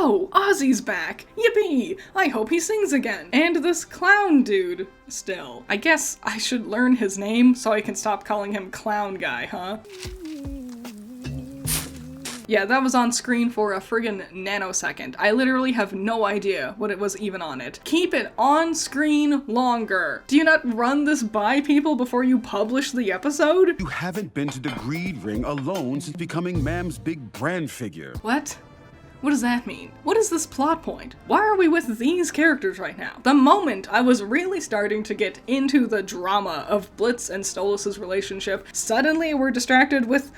Oh, Ozzy's back! Yippee! I hope he sings again. And this clown dude, still. I guess I should learn his name so I can stop calling him Clown Guy, huh? Yeah, that was on screen for a friggin' nanosecond. I literally have no idea what it was even on it. Keep it on screen longer. Do you not run this by people before you publish the episode? You haven't been to the Greed Ring alone since becoming Ma'am's big brand figure. What? What does that mean? What is this plot point? Why are we with these characters right now? The moment I was really starting to get into the drama of Blitz and Stolas' relationship, suddenly we're distracted with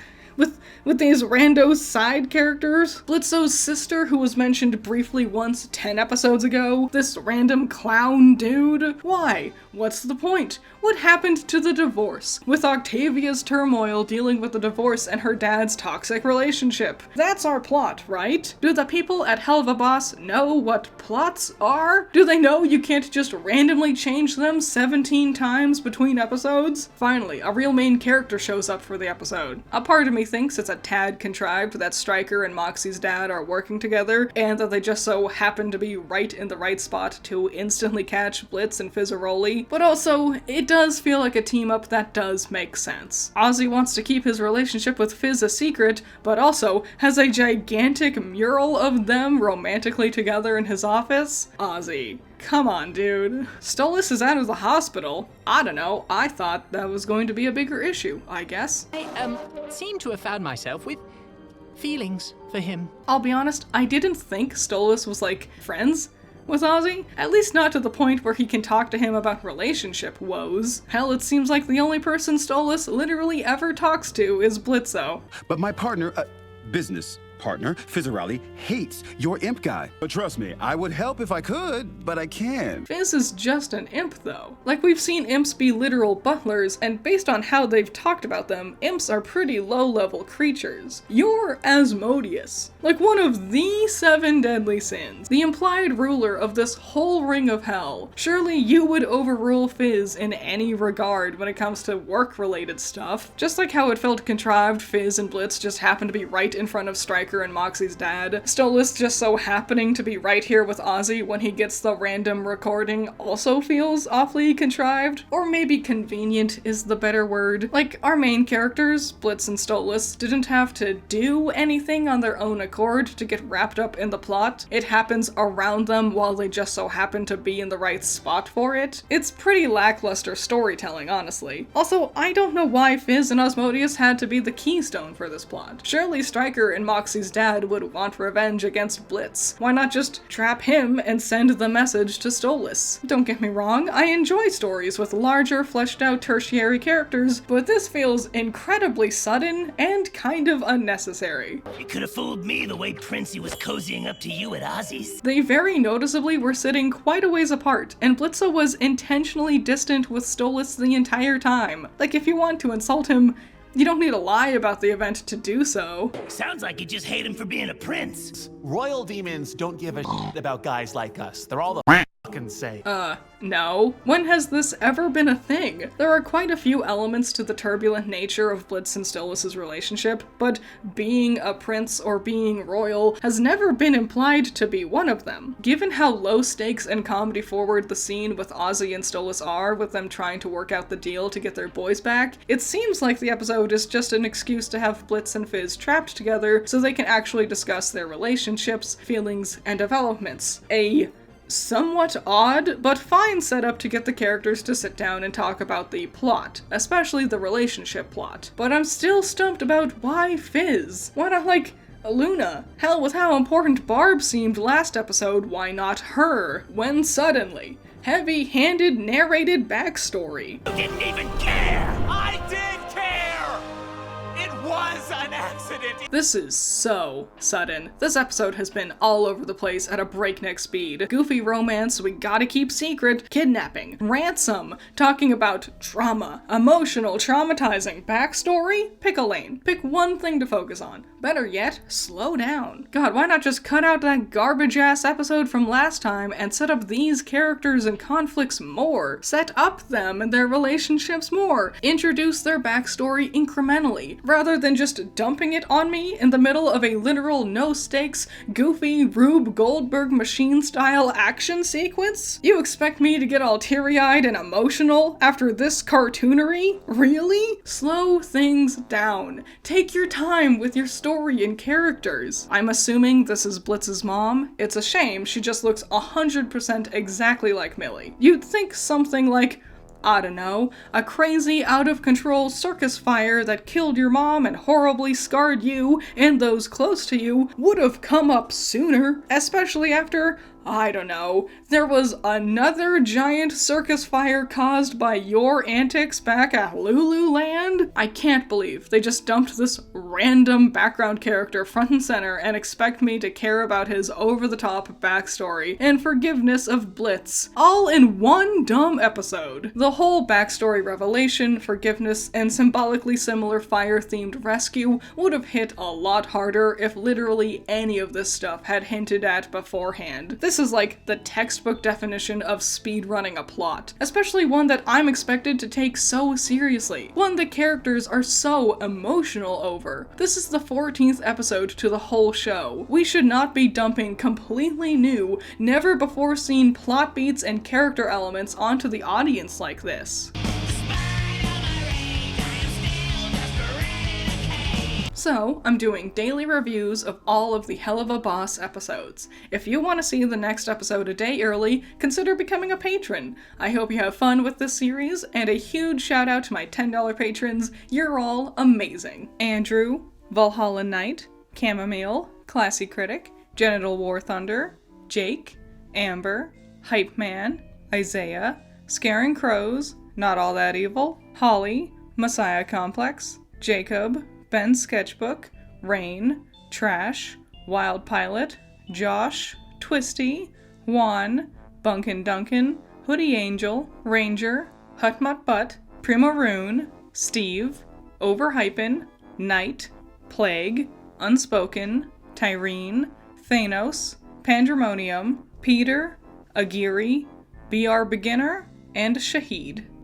these rando side characters. Blitzo's sister, who was mentioned briefly once 10 episodes ago. This random clown dude. Why? What's the point? What happened to the divorce? With Octavia's turmoil dealing with the divorce and her dad's toxic relationship. That's our plot, right? Do the people at Helva Boss know what plots are? Do they know you can't just randomly change them 17 times between episodes? Finally, a real main character shows up for the episode. A part of me thinks it's a tad contrived that Stryker and Moxie's dad are working together, and that they just so happen to be right in the right spot to instantly catch Blitz and Fizzaroli, but also, it does feel like a team-up that does make sense. Ozzy wants to keep his relationship with Fizz a secret, but also has a gigantic mural of them romantically together in his office? Ozzy. Come on, dude. Stolas is out of the hospital. I don't know, I thought that was going to be a bigger issue, I guess. I, seem to have found myself with feelings for him. I'll be honest, I didn't think Stolas was, like, friends with Ozzy. At least not to the point where he can talk to him about relationship woes. Hell, it seems like the only person Stolas literally ever talks to is Blitzo. But my partner, business partner, Fizzaroli, hates your imp guy. But trust me, I would help if I could, but I can't. Fizz is just an imp, though. Like, we've seen imps be literal butlers, and based on how they've talked about them, imps are pretty low-level creatures. You're Asmodeus, like one of the 7 deadly sins, the implied ruler of this whole ring of hell. Surely you would overrule Fizz in any regard when it comes to work-related stuff. Just like how it felt contrived Fizz and Blitz just happened to be right in front of Stryker and Moxie's dad. Stolas just so happening to be right here with Ozzy when he gets the random recording also feels awfully contrived. Or maybe convenient is the better word. Like, our main characters, Blitz and Stolas, didn't have to do anything on their own accord to get wrapped up in the plot. It happens around them while they just so happen to be in the right spot for it. It's pretty lackluster storytelling, honestly. Also, I don't know why Fizz and Asmodeus had to be the keystone for this plot. Surely Stryker and Moxie's dad would want revenge against Blitz. Why not just trap him and send the message to Stolas? Don't get me wrong, I enjoy stories with larger, fleshed out tertiary characters, but this feels incredibly sudden and kind of unnecessary. You could have fooled me the way Princey was cozying up to you at Ozzy's. They very noticeably were sitting quite a ways apart, and Blitzo was intentionally distant with Stolas the entire time. Like, if you want to insult him, you don't need to lie about the event to do so. Sounds like you just hate him for being a prince. Royal demons don't give a shit about guys like us. They're all the fucking same. No. When has this ever been a thing? There are quite a few elements to the turbulent nature of Blitz and Stolas' relationship, but being a prince or being royal has never been implied to be one of them. Given how low stakes and comedy forward the scene with Ozzy and Stolas are, with them trying to work out the deal to get their boys back, it seems like the episode is just an excuse to have Blitz and Fizz trapped together so they can actually discuss their relationships, feelings, and developments. A somewhat odd, but fine setup to get the characters to sit down and talk about the plot, especially the relationship plot. But I'm still stumped about why Fizz? Why not, like, Luna? Hell, with how important Barb seemed last episode, why not her? When suddenly, heavy-handed narrated backstory. You didn't even care! I did care! It was an accident! This is so sudden. This episode has been all over the place at a breakneck speed. Goofy romance we gotta keep secret, kidnapping, ransom, talking about trauma, emotional, traumatizing, backstory? Pick a lane. Pick one thing to focus on. Better yet, slow down. God, why not just cut out that garbage-ass episode from last time and set up these characters and conflicts more? Set up them and their relationships more. Introduce their backstory incrementally, rather than just dumping it hit on me in the middle of a literal no-stakes, goofy Rube Goldberg machine-style action sequence? You expect me to get all teary-eyed and emotional after this cartoonery? Really? Slow things down. Take your time with your story and characters. I'm assuming this is Blitz's mom. It's a shame she just looks 100% exactly like Millie. You'd think something like, I don't know, a crazy, out-of-control circus fire that killed your mom and horribly scarred you and those close to you would have come up sooner, especially after, I don't know, there was another giant circus fire caused by your antics back at Lululand? I can't believe they just dumped this random background character front and center and expect me to care about his over-the-top backstory and forgiveness of Blitz, all in one dumb episode. The whole backstory revelation, forgiveness, and symbolically similar fire-themed rescue would have hit a lot harder if literally any of this stuff had hinted at beforehand. This is like the textbook definition of speedrunning a plot, especially one that I'm expected to take so seriously, one that characters are so emotional over. This is the 14th episode to the whole show. We should not be dumping completely new, never before seen plot beats and character elements onto the audience like this. So, I'm doing daily reviews of all of the Hell of a Boss episodes. If you want to see the next episode a day early, consider becoming a patron. I hope you have fun with this series, and a huge shout out to my $10 patrons. You're all amazing. Andrew, Valhalla Knight, Chamomile, Classy Critic, Genital War Thunder, Jake, Amber, Hype Man, Isaiah, Scaring Crows, Not All That Evil, Holly, Messiah Complex, Jacob, Ben Sketchbook, Rain, Trash, Wild Pilot, Josh, Twisty, Juan, Bunkin Duncan, Hoodie Angel, Ranger, Hutmut Butt, Primaroon, Steve, Overhypen, Knight, Plague, Unspoken, Tyrene, Thanos, Pandemonium, Peter, Agiri, BR Beginner, and Shahid.